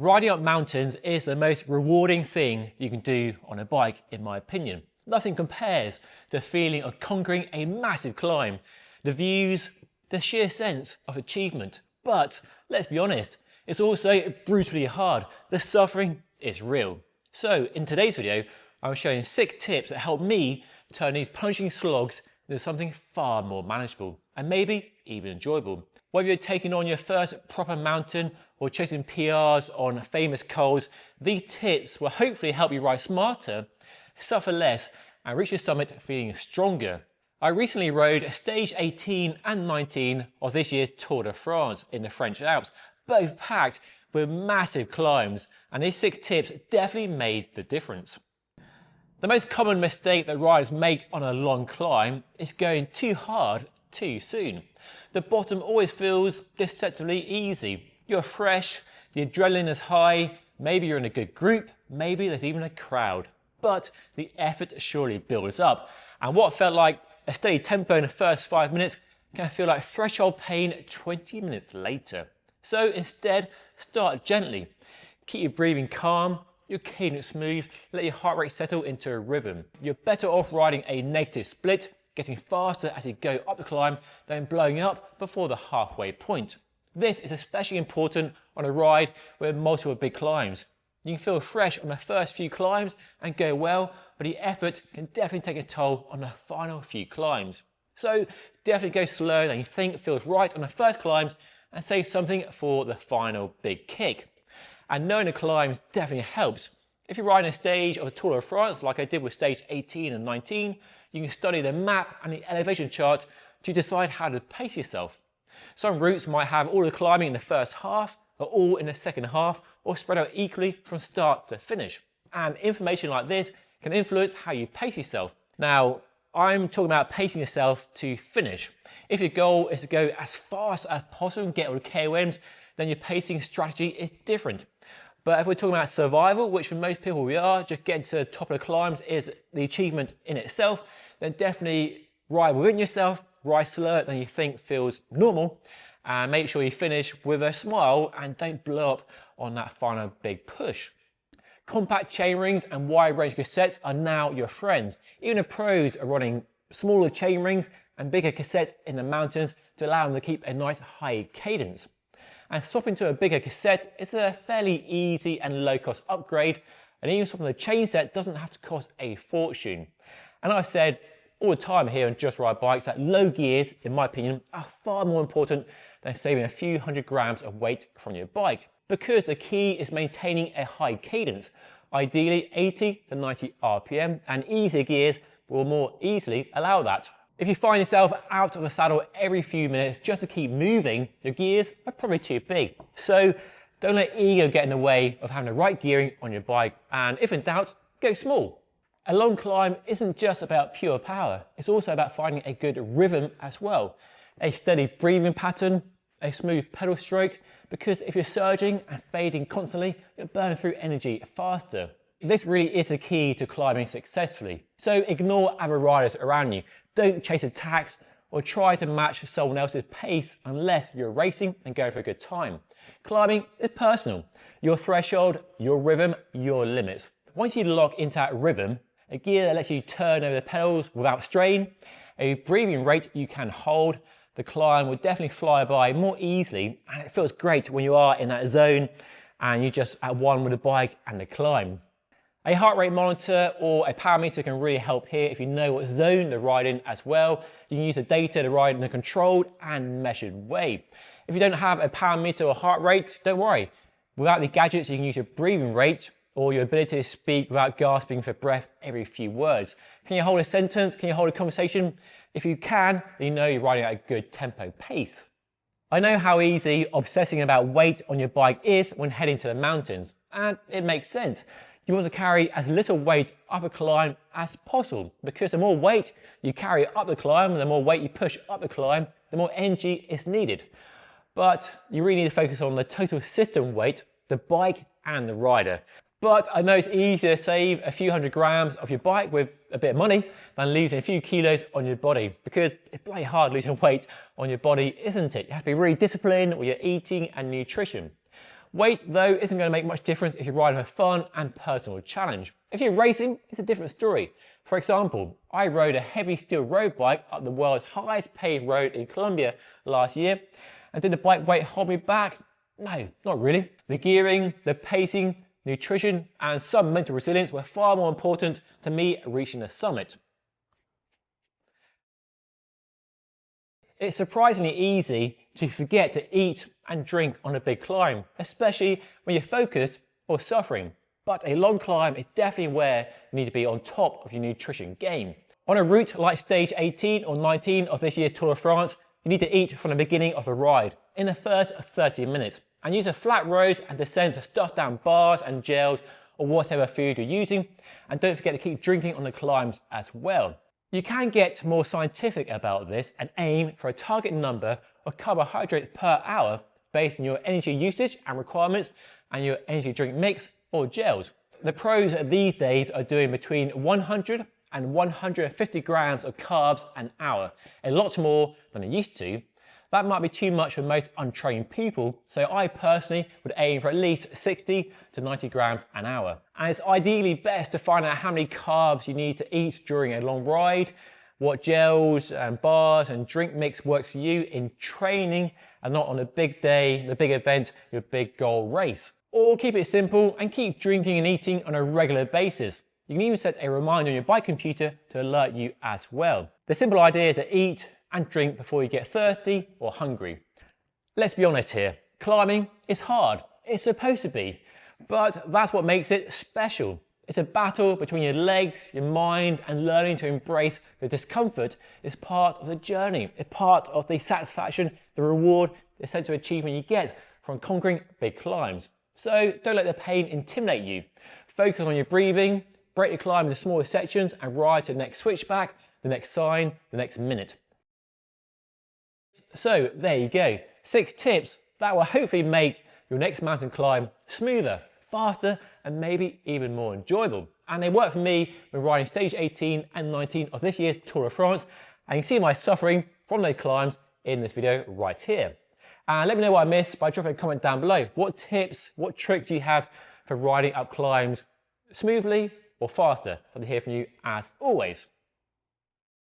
Riding up mountains is the most rewarding thing you can do on a bike, in my opinion. Nothing compares to the feeling of conquering a massive climb, the views, the sheer sense of achievement. But let's be honest, it's also brutally hard. The suffering is real. So in today's video, I'm showing 6 tips that help me turn these punishing slogs into something far more manageable and maybe even enjoyable. Whether you're taking on your first proper mountain or chasing PRs on famous cols, these tips will hopefully help you ride smarter, suffer less, and reach the summit feeling stronger. I recently rode stage 18 and 19 of this year's Tour de France in the French Alps, both packed with massive climbs, and these 6 tips definitely made the difference. The most common mistake that riders make on a long climb is going too hard too soon. The bottom always feels deceptively easy. You're fresh, the adrenaline is high, maybe you're in a good group, maybe there's even a crowd. But the effort surely builds up, and what felt like a steady tempo in the first 5 minutes can feel like threshold pain 20 minutes later. So instead, start gently. Keep your breathing calm, your cadence smooth, let your heart rate settle into a rhythm. You're better off riding a negative split, getting faster as you go up the climb than blowing up before the halfway point. This is especially important on a ride with multiple big climbs. You can feel fresh on the first few climbs and go well, but the effort can definitely take a toll on the final few climbs. So definitely go slower than you think feels right on the first climbs and save something for the final big kick. And knowing the climbs definitely helps. If you're riding a stage of the Tour de France like I did with stage 18 and 19, you can study the map and the elevation chart to decide how to pace yourself. Some routes might have all the climbing in the first half, or all in the second half, or spread out equally from start to finish. And information like this can influence how you pace yourself. Now, I'm talking about pacing yourself to finish. If your goal is to go as fast as possible and get all the KOMs, then your pacing strategy is different. But if we're talking about survival, which for most people we are, just getting to the top of the climbs is the achievement in itself, then definitely ride within yourself, ride slower than you think feels normal, and make sure you finish with a smile and don't blow up on that final big push. Compact chainrings and wide range cassettes are now your friend. Even the pros are running smaller chainrings and bigger cassettes in the mountains to allow them to keep a nice high cadence. And swapping to a bigger cassette is a fairly easy and low cost upgrade, and even swapping the chain set doesn't have to cost a fortune. And I've said all the time here on Just Ride Bikes that low gears, in my opinion, are far more important than saving a few hundred grams of weight from your bike, because the key is maintaining a high cadence, ideally 80 to 90 RPM, and easier gears will more easily allow that. If you find yourself out of the saddle every few minutes just to keep moving, your gears are probably too big. So don't let ego get in the way of having the right gearing on your bike, and if in doubt, go small. A long climb isn't just about pure power, it's also about finding a good rhythm as well. A steady breathing pattern, a smooth pedal stroke, because if you're surging and fading constantly, you're burning through energy faster. This really is the key to climbing successfully. So ignore other riders around you. Don't chase attacks or try to match someone else's pace unless you're racing and going for a good time. Climbing is personal. Your threshold, your rhythm, your limits. Once you lock into that rhythm, a gear that lets you turn over the pedals without strain, a breathing rate you can hold, the climb will definitely fly by more easily, and it feels great when you are in that zone and you're just at one with the bike and the climb. A heart rate monitor or a power meter can really help here if you know what zone to ride in as well. You can use the data to ride in a controlled and measured way. If you don't have a power meter or heart rate, don't worry. Without the gadgets, you can use your breathing rate or your ability to speak without gasping for breath every few words. Can you hold a sentence? Can you hold a conversation? If you can, then you know you're riding at a good tempo pace. I know how easy obsessing about weight on your bike is when heading to the mountains, and it makes sense. You want to carry as little weight up a climb as possible, because the more weight you carry up the climb, the more weight you push up the climb, the more energy is needed. But you really need to focus on the total system weight, the bike and the rider. But I know it's easier to save a few hundred grams of your bike with a bit of money than losing a few kilos on your body, because it's bloody hard losing weight on your body, isn't it? You have to be really disciplined with your eating and nutrition. Weight, though, isn't going to make much difference if you're riding for fun and personal challenge. If you're racing, it's a different story. For example, I rode a heavy steel road bike up the world's highest paved road in Colombia last year. And did the bike weight hold me back? No, not really. The gearing, the pacing, nutrition, and some mental resilience were far more important to me reaching the summit. It's surprisingly easy to forget to eat and drink on a big climb, especially when you're focused or suffering. But a long climb is definitely where you need to be on top of your nutrition game. On a route like stage 18 or 19 of this year's Tour de France, you need to eat from the beginning of the ride, in the first 30 minutes, and use a flat road and descent to stuff down bars and gels or whatever food you're using, and don't forget to keep drinking on the climbs as well. You can get more scientific about this and aim for a target number of carbohydrates per hour based on your energy usage and requirements and your energy drink mix or gels. The pros these days are doing between 100 and 150 grams of carbs an hour, a lot more than they used to. That might be too much for most untrained people, so I personally would aim for at least 60 to 90 grams an hour. And it's ideally best to find out how many carbs you need to eat during a long ride, what gels and bars and drink mix works for you in training and not on a big day, the big event, your big goal race. Or keep it simple and keep drinking and eating on a regular basis. You can even set a reminder on your bike computer to alert you as well. The simple idea is to eat and drink before you get thirsty or hungry. Let's be honest here, climbing is hard. It's supposed to be, but that's what makes it special. It's a battle between your legs, your mind, and learning to embrace the discomfort is part of the journey. It's part of the satisfaction, the reward, the sense of achievement you get from conquering big climbs. So don't let the pain intimidate you. Focus on your breathing, break the climb into smaller sections and ride to the next switchback, the next sign, the next minute. So there you go, 6 tips that will hopefully make your next mountain climb smoother, faster, and maybe even more enjoyable. And they work for me when riding stage 18 and 19 of this year's Tour de France. And you can see my suffering from those climbs in this video right here. And let me know what I missed by dropping a comment down below. What tips, what tricks do you have for riding up climbs smoothly or faster? I'd love to hear from you as always.